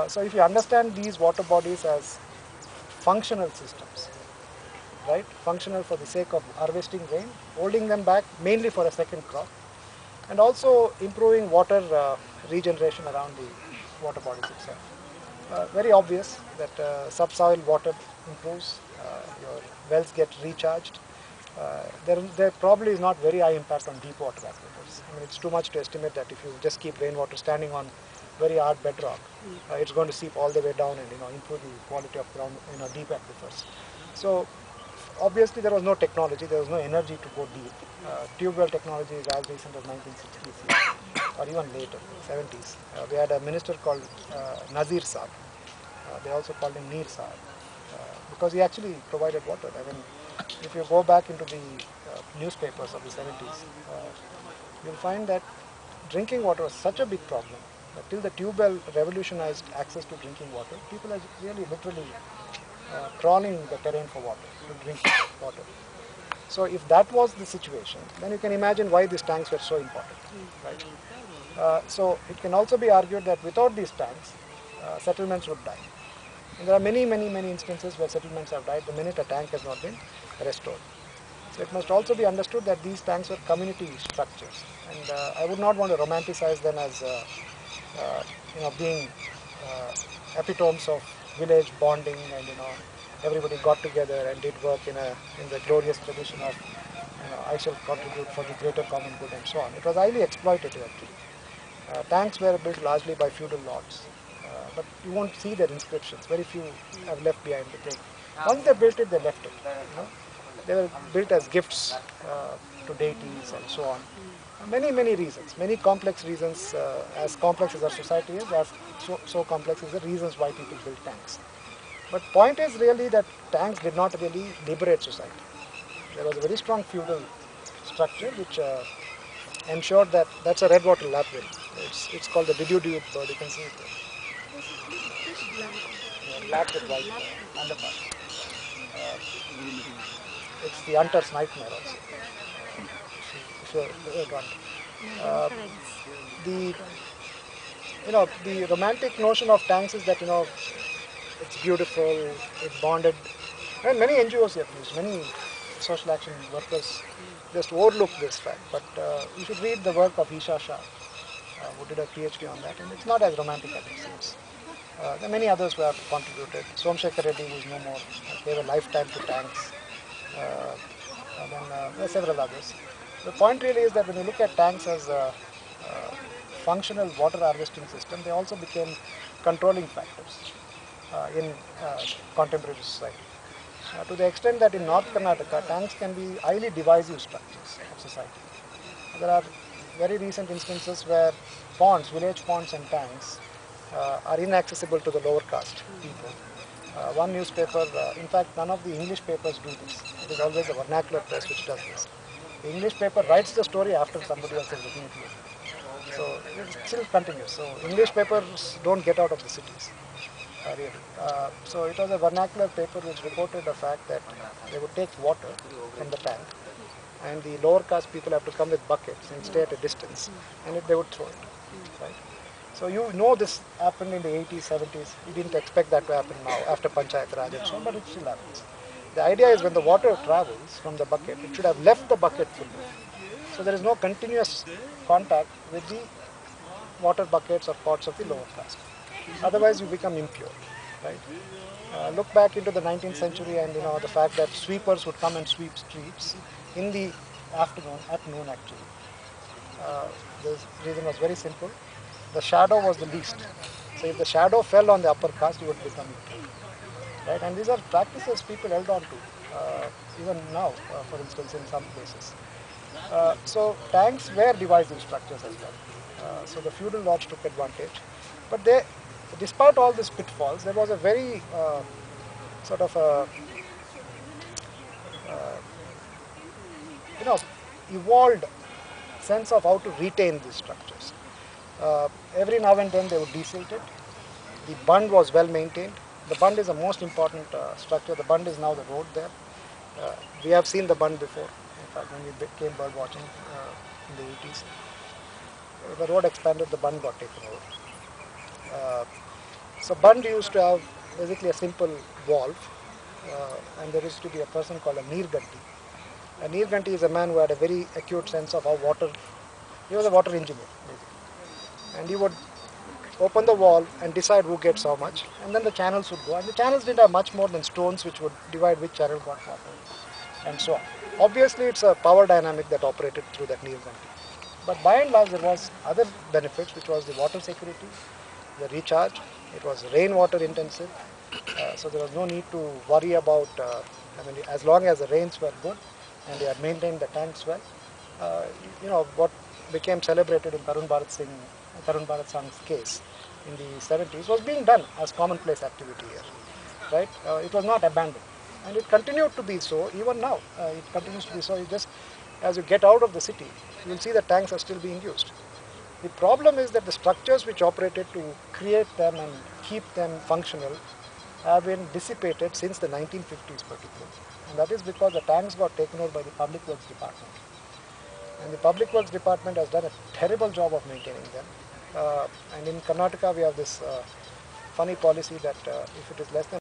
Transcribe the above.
So if you understand these water bodies as functional systems, right, functional for the sake of harvesting rain, holding them back mainly for a second crop, and also improving water regeneration around the water bodies itself. Very obvious that subsoil water improves, your wells get recharged. There probably is not very high impact on deep water aquifers. I mean, it's too much to estimate that if you just keep rainwater standing on very hard bedrock, it's going to seep all the way down and improve the quality of ground deep aquifers. So obviously there was no technology, there was no energy to go deep. Tube well technology is as recent as 1960s or even later, 70s. We had a minister called Nazir Saab. They also called him Neer Saab because he actually provided water. I mean, if you go back into the newspapers of the 70s, you'll find that drinking water was such a big problem that till the tube well revolutionized access to drinking water, people are really literally crawling the terrain for water, to drink water. So if that was the situation, then you can imagine why these tanks were so important, right? So it can also be argued that without these tanks, settlements would die. And there are many, many, many instances where settlements have died the minute a tank has not been restored. So it must also be understood that these tanks were community structures, and I would not want to romanticize them as being epitomes of village bonding and everybody got together and did work in the glorious tradition of I shall contribute for the greater common good and so on. It was highly exploitative actually. Tanks were built largely by feudal lords, but you won't see their inscriptions. Very few have left behind the thing. Once they built it, they left it. They were built as gifts to deities and so on. Many, many reasons, many complex reasons, as complex as our society is, as so complex is the reasons why people build tanks. But point is really that tanks did not really liberate society. There was a very strong feudal structure which ensured that that's a redwater lapwing. It's called the did-you-do-it bird. You can see it there. Yeah, black with white underparts. It's the hunter's nightmare also. If you're gone. Uh, the the romantic notion of tanks is that it's beautiful, it's bonded, and many NGOs have used, many social action workers just overlook this fact. But you should read the work of Isha Shah, who did a PhD on that, and it's not as romantic as it seems. There are many others who have contributed. Somshekhar Reddy, who is no more, gave a lifetime to tanks. And then there are several others. The point really is that when you look at tanks as a functional water harvesting system, they also became controlling factors in contemporary society. To the extent that in North Karnataka, tanks can be highly divisive structures of society. There are very recent instances where ponds, village ponds and tanks are inaccessible to the lower caste people. One newspaper, in fact, none of the English papers do this. It is always the vernacular press which does this. The English paper writes the story after somebody else has written it. So it still continues. So English papers don't get out of the cities, really. So it was a vernacular paper which reported the fact that they would take water from the tank, and the lower caste people have to come with buckets and stay at a distance, and they would throw it, right? So this happened in the 80s, 70s. We didn't expect that to happen now after Panchayat Raj and so on, but it still happens. The idea is when the water travels from the bucket, it should have left the bucket fully. So there is no continuous contact with the water buckets or pots of the lower caste. Otherwise, you become impure, right? Look back into the 19th century and the fact that sweepers would come and sweep streets in the afternoon, at noon actually. The reason was very simple. The shadow was the least. So if the shadow fell on the upper caste, you would become impure, right? And these are practices people held on to, even now, for instance, in some places. So tanks were divisive structures as well. So the feudal lords took advantage. But despite all these pitfalls, there was a very sort of a, evolved sense of how to retain these structures. Every now and then they would desilt it. The bund was well maintained. The bund is the most important structure. The bund is now the road there. We have seen the bund before. In fact, when we came bird watching in the 80s, the road expanded, the bund got taken over. So Bund used to have basically a simple valve, and there used to be a person called a Neerganti. A Neerganti is a man who had a very acute sense of how water, he was a water engineer basically. And he would open the valve and decide who gets how much, and then the channels would go. And the channels didn't have much more than stones which would divide which channel got water, and so on. Obviously, it's a power dynamic that operated through that Neerganti. But by and large, there was other benefits, which was the water security, the recharge. It was rainwater intensive, so there was no need to worry about. I mean, as long as the rains were good and they had maintained the tanks well, uh, what became celebrated in Tarun Bharat Singh's case in the 70s was being done as commonplace activity here, right? It was not abandoned, and it continued to be so even now. It continues to be so. You just as you get out of the city, you will see the tanks are still being used. The problem is that the structures which operated to create them and keep them functional have been dissipated since the 1950s particularly. And that is because the tanks got taken over by the Public Works Department. And the Public Works Department has done a terrible job of maintaining them. And in Karnataka we have this funny policy that if it is less than